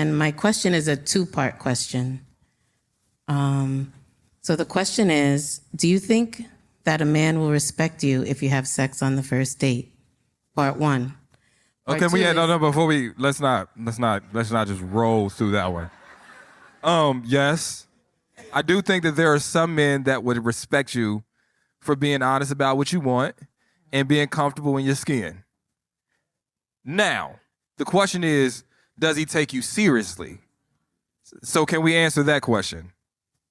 And my question is a two-part question. So the question is, do you think that a man will respect you if you have sex on the first date? Part one. Okay, before we let's not just roll through that one. Yes. I do think that there are some men that would respect you for being honest about what you want and being comfortable in your skin. Now, the question is, does he take you seriously? So can we answer that question?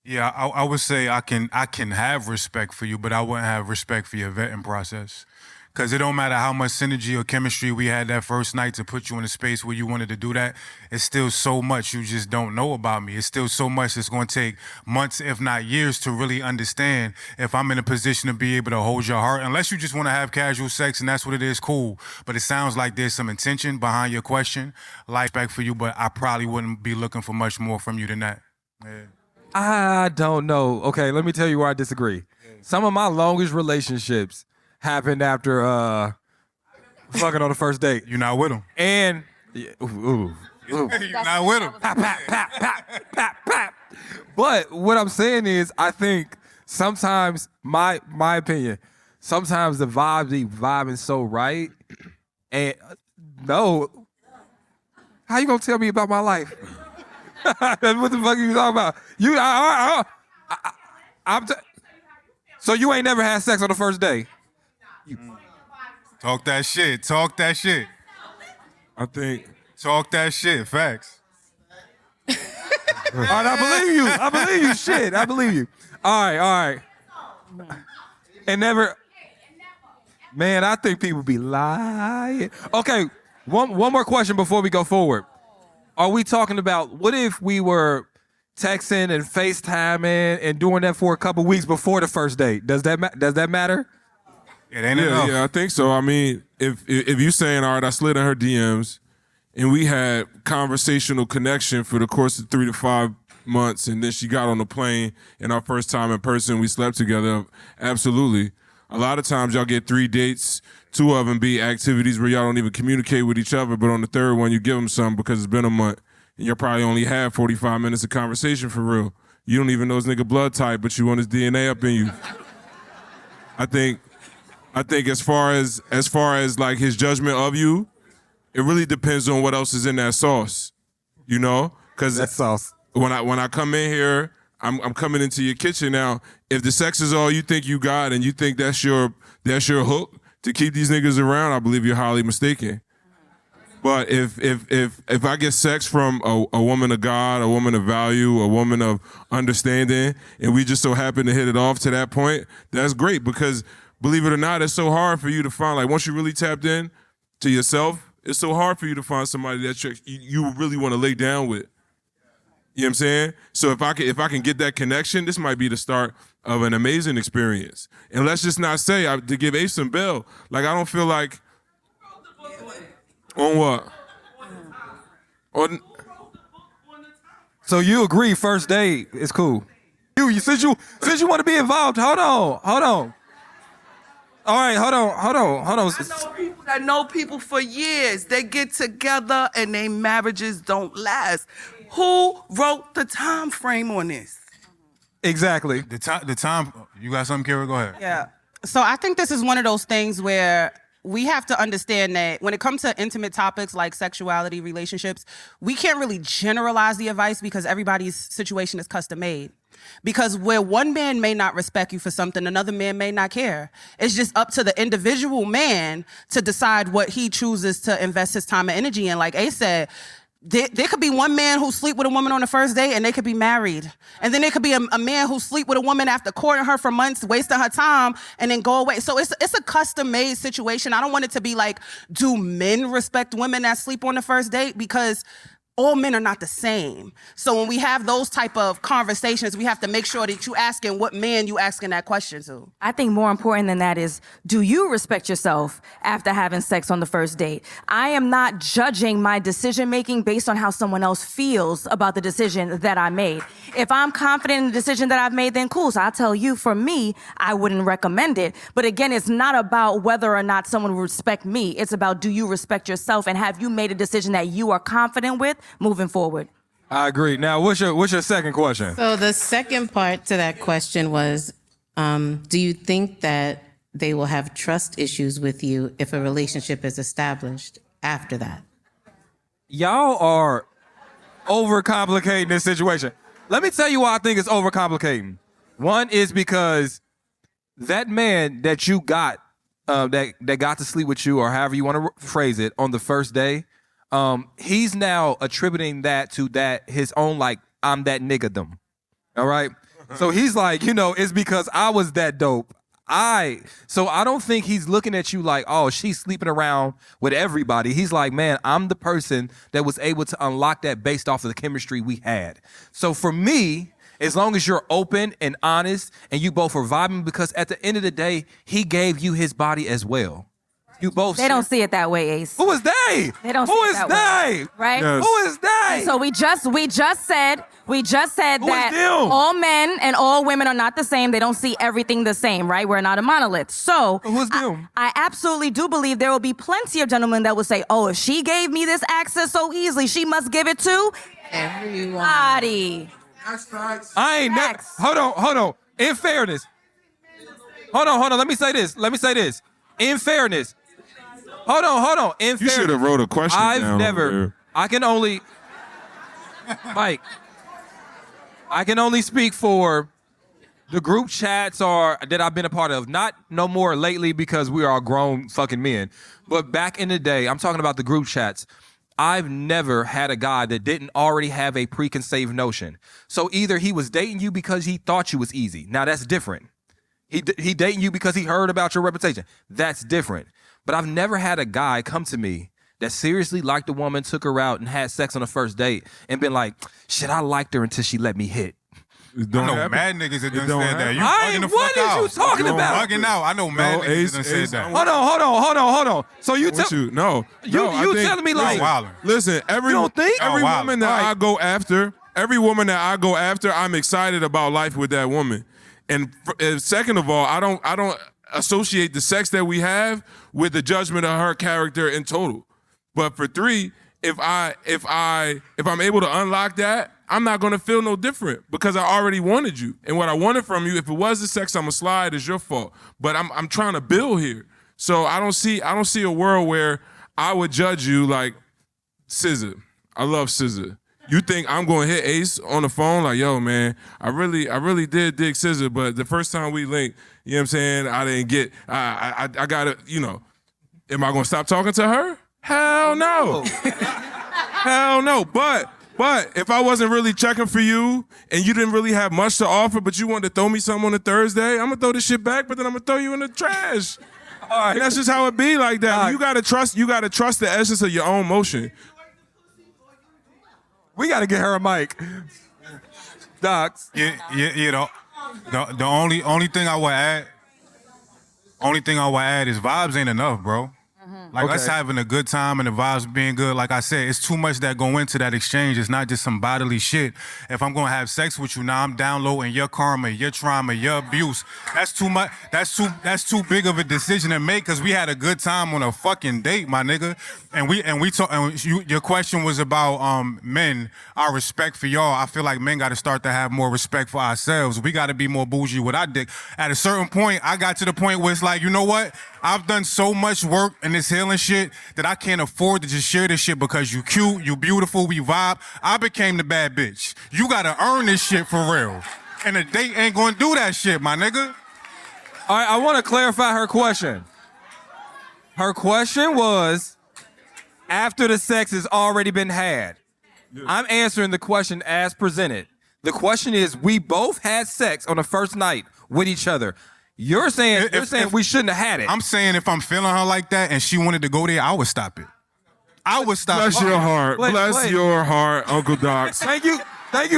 Yeah, I would say I can have respect for you, but I wouldn't have respect for your vetting process. Because it don't matter how much synergy or chemistry we had that first night to put you in a space where you wanted to do that, it's still so much you just don't know about me. It's still so much that's going to take months, if not years, to really understand if I'm in a position to be able to hold your heart. Unless you just want to have casual sex and that's what it is, cool. But it sounds like there's some intention behind your question. Like, respect for you, but I probably wouldn't be looking for much more from you than that. Yeah. I don't know. Okay, let me tell you where I disagree. Some of my longest relationships happened after fucking on the first date. You're not with him. And You're not with him. pap, pap, pap, pap, pap, pap. But what I'm saying is, I think sometimes, my opinion, sometimes the vibe be vibing so right. And no, how you gonna tell me about my life? What the fuck are you talking about? So you ain't never had sex on the first day? Talk that shit. Talk that shit. I think. Talk that shit. Facts. All right, I believe you. I believe you. Shit, I believe you. All right. And never. Man, I think people be lying. Okay, one more question before we go forward. Are we talking about, what if we were texting and FaceTiming and doing that for a couple weeks before the first date? Does that matter? It ain't enough. Yeah, I think so. I mean, if you saying, all right, I slid in her DMs and we had conversational connection for the course of 3 to 5 months, and then she got on the plane and our first time in person, we slept together, absolutely. A lot of times y'all get 3 dates, 2 of them be activities where y'all don't even communicate with each other, but on the third one you give them some because it's been a month and you'll probably only have 45 minutes of conversation for real. You don't even know his nigga blood type, but you want his DNA up in you. I think as far as like his judgment of you, it really depends on what else is in that sauce, you know? Because That sauce. when I come in here, I'm coming into your kitchen now. If the sex is all you think you got and you think that's your hook to keep these niggas around, I believe you're highly mistaken. But if I get sex from a woman of God, a woman of value, a woman of understanding, and we just so happen to hit it off to that point, that's great, because believe it or not, it's so hard for you to find, like, once you really tapped in to yourself, it's so hard for you to find somebody that you really want to lay down with. You know what I'm saying? So if I can get that connection, this might be the start of an amazing experience. And let's just not say, to give Ace some bail, like, I don't feel like, on what? So you agree first date is cool? Since you want to be involved, hold on. All right, hold on. I know people that know people for years. They get together and their marriages don't last. Who wrote the time frame on this? Exactly. The time. You got something, Kara? Go ahead. Yeah. So I think this is one of those things where we have to understand that when it comes to intimate topics like sexuality, relationships, we can't really generalize the advice because everybody's situation is custom made. Because where one man may not respect you for something, another man may not care. It's just up to the individual man to decide what he chooses to invest his time and energy in. Like Ace said, there could be one man who sleep with a woman on the first date and they could be married. And then there could be a man who sleep with a woman after courting her for months, wasting her time, and then go away. So it's a custom-made situation. I don't want it to be like, do men respect women that sleep on the first date? Because all men are not the same. So when we have those type of conversations, we have to make sure that you asking what man you asking that question to. I think more important than that is, do you respect yourself after having sex on the first date? I am not judging my decision-making based on how someone else feels about the decision that I made. If I'm confident in the decision that I've made, then cool. So I'll tell you, for me, I wouldn't recommend it. But again, it's not about whether or not someone will respect me. It's about, do you respect yourself, and have you made a decision that you are confident with moving forward. I agree. Now, what's your second question? So the second part to that question was, do you think that they will have trust issues with you if a relationship is established after that? Y'all are overcomplicating this situation. Let me tell you why I think it's overcomplicating. One is because that man that you got, that got to sleep with you, or however you want to phrase it, on the first day, he's now attributing that to his own, like, I'm that nigga-dom. All right? So he's like, it's because I was that dope. So I don't think he's looking at you like, oh, she's sleeping around with everybody. He's like, man, I'm the person that was able to unlock that based off of the chemistry we had. So for me, as long as you're open and honest and you both are vibing, because at the end of the day, he gave you his body as well. You both. They don't see it that way, Ace. Who is they? They don't Who see it is that they? way, right? Yes. Who is they? So we just said Who is that them? all men and all women are not the same. They don't see everything the same, right? We're not a monolith. So Who's them? I absolutely do believe there will be plenty of gentlemen that will say, oh, if she gave me this access so easily, she must give it to everybody. I ain't never. Facts. Hold on. In fairness. Hold on. Let me say this. In fairness. Hold on. In You fairness. should have wrote a question I've down never. over there. I can only. Mike. I can only speak for the group chats that I've been a part of. Not no more lately because we are all grown fucking men. But back in the day, I'm talking about the group chats. I've never had a guy that didn't already have a preconceived notion. So either he was dating you because he thought you was easy. Now that's different. He dating you because he heard about your reputation. That's different. But I've never had a guy come to me that seriously liked a woman, took her out, and had sex on the first date, and been like, shit, I liked her until she let me hit. I know mad niggas that done don't said that. You I bugging ain't- the what fuck is out. you talking You about? bugging out. I know mad No, niggas Ace, that done said Ace, that. Hold on. So you What tell you? No. you No, I think- telling me like You're wildin'. Listen, every You don't think? every Oh, wow. woman that I go after, I'm excited about life with that woman. And second of all, I don't associate the sex that we have with the judgment of her character in total. But for three, if I'm able to unlock that, I'm not gonna feel no different because I already wanted you. And what I wanted from you, if it was the sex, I'm a slide, it's your fault. But I'm trying to build here. So I don't see a world where I would judge you like SZA. I love SZA. You think I'm gonna hit Ace on the phone like, yo, man, I really did dig SZA, but the first time we linked, you know what I'm saying, I didn't get, I gotta, am I gonna stop talking to her? Hell no. Hell no. But if I wasn't really checking for you and you didn't really have much to offer, but you wanted to throw me something on a Thursday, I'm gonna throw this shit back, but then I'm gonna throw you in the trash. All right, that's just how it be like that. All You gotta trust the essence of your own motion. we gotta get her a mic. Docs. Yeah. The only thing I would add is vibes ain't enough, bro. Like us Okay. having a good time and the vibes being good, like I said, it's too much that go into that exchange. It's not just some bodily shit. If I'm gonna have sex with you, now I'm downloading your karma, your trauma, your abuse. That's too much. That's too big of a decision to make because we had a good time on a fucking date, my nigga. And we talk. And your question was about men. Our respect for y'all. I feel like men got to start to have more respect for ourselves. We got to be more bougie with our dick. At a certain point, I got to the point where it's like, you know what? I've done so much work in this healing shit that I can't afford to just share this shit because you cute, you beautiful, we vibe. I became the bad bitch. You gotta earn this shit for real. And a date ain't gonna do that shit, my nigga. All right, I want to clarify her question. Her question was, after the sex has already been had. I'm answering the question as presented. The question is, we both had sex on the first night with each other. You're saying If- we shouldn't have had it. I'm saying if I'm feeling her like that and she wanted to go there, I would stop it. I would stop Bless it. your heart. Wait, Bless wait. your heart, Uncle Docs. Thank you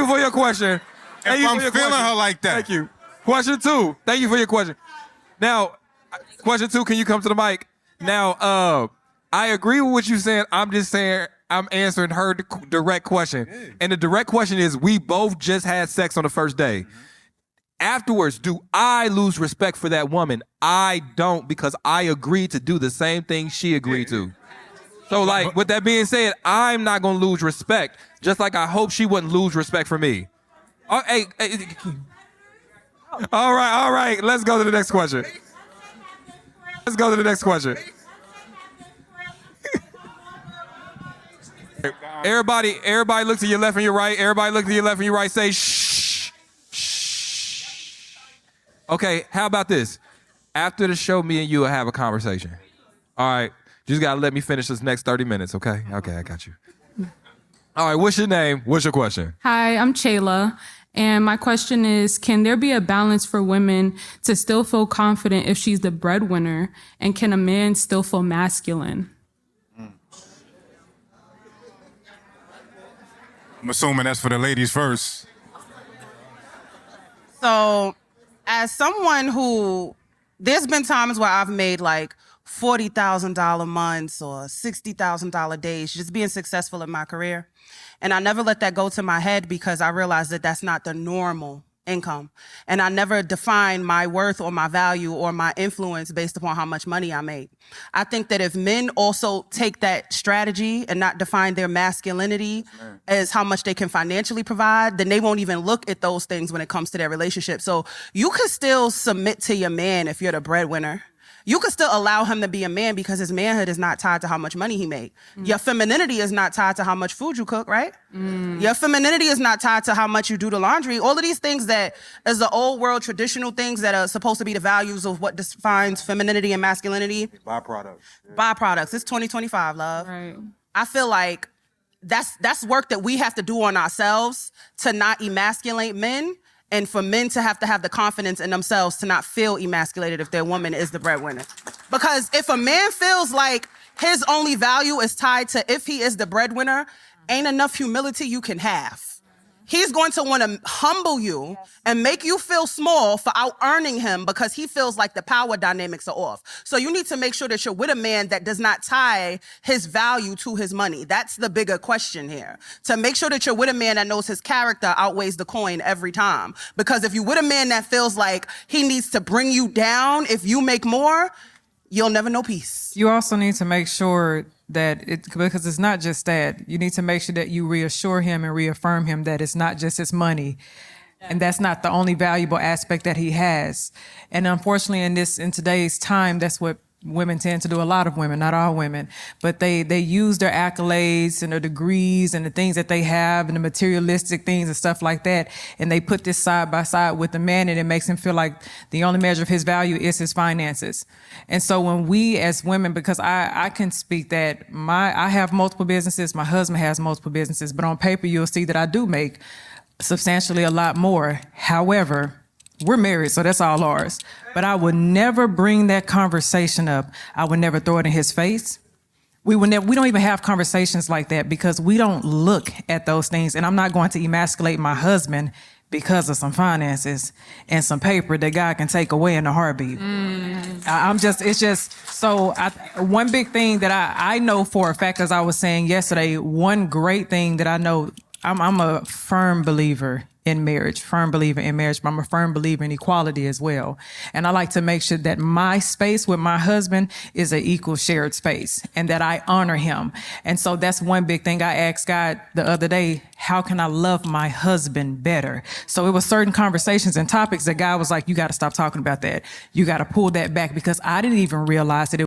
for your question. Thank you I'm for your feeling question. her like that. Thank you. Question 2. Thank you for your question. Now, question 2, can you come to the mic? Now, I agree with what you're saying. I'm just saying I'm answering her direct question. And the direct question is, we both just had sex on the first day. Afterwards, do I lose respect for that woman? I don't, because I agreed to do the same thing she agreed to. So, like, with that being said, I'm not gonna lose respect, just like I hope she wouldn't lose respect for me. Oh, hey. All right. Let's go to the next question. Everybody look to your left and your right. Say shh. Shh. Okay, how about this? After the show, me and you will have a conversation. All right. You just gotta let me finish this next 30 minutes, okay? Okay, I got you. All right, what's your name? What's your question? Hi, I'm Chayla. And my question is, can there be a balance for women to still feel confident if she's the breadwinner? And can a man still feel masculine? I'm assuming that's for the ladies first. So, as someone who, there's been times where I've made like $40,000 months or $60,000 days just being successful in my career. And I never let that go to my head because I realized that that's not the normal income. And I never define my worth or my value or my influence based upon how much money I made. I think that if men also take that strategy and not define their masculinity as how much they can financially provide, then they won't even look at those things when it comes to their relationship. So you can still submit to your man if you're the breadwinner. You can still allow him to be a man because his manhood is not tied to how much money he made. Your femininity is not tied to how much food you cook, right? Your femininity is not tied to how much you do the laundry. All of these things that is the old world traditional things that are supposed to be the values of what defines femininity and masculinity. Byproducts. Byproducts. It's 2025, love. Right. I feel like that's work that we have to do on ourselves to not emasculate men. And for men to have the confidence in themselves to not feel emasculated if their woman is the breadwinner. Because if a man feels like his only value is tied to if he is the breadwinner, ain't enough humility you can have. He's going to want to humble you and make you feel small for out-earning him because he feels like the power dynamics are off. So you need to make sure that you're with a man that does not tie his value to his money. That's the bigger question here. To make sure that you're with a man that knows his character outweighs the coin every time. Because if you're with a man that feels like he needs to bring you down if you make more, you'll never know peace. You also need to make sure that because it's not just that, you need to make sure that you reassure him and reaffirm him that it's not just his money. And that's not the only valuable aspect that he has. And unfortunately, in today's time, that's what women tend to do. A lot of women, not all women, but they use their accolades and their degrees and the things that they have and the materialistic things and stuff like that. And they put this side by side with the man, and it makes him feel like the only measure of his value is his finances. And so when we as women, because I can speak that I have multiple businesses, my husband has multiple businesses, but on paper, you'll see that I do make substantially a lot more. However, we're married, so that's all ours. But I would never bring that conversation up. I would never throw it in his face. We don't even have conversations like that because we don't look at those things. And I'm not going to emasculate my husband because of some finances and some paper that God can take away in a heartbeat. One big thing that I know for a fact, as I was saying yesterday, one great thing that I know, I'm a firm believer in marriage, but I'm a firm believer in equality as well. And I like to make sure that my space with my husband is an equal shared space and that I honor him. And so that's one big thing I asked God the other day, how can I love my husband better? So it was certain conversations and topics that God was like, you got to stop talking about that. You got to pull that back because I didn't even realize that it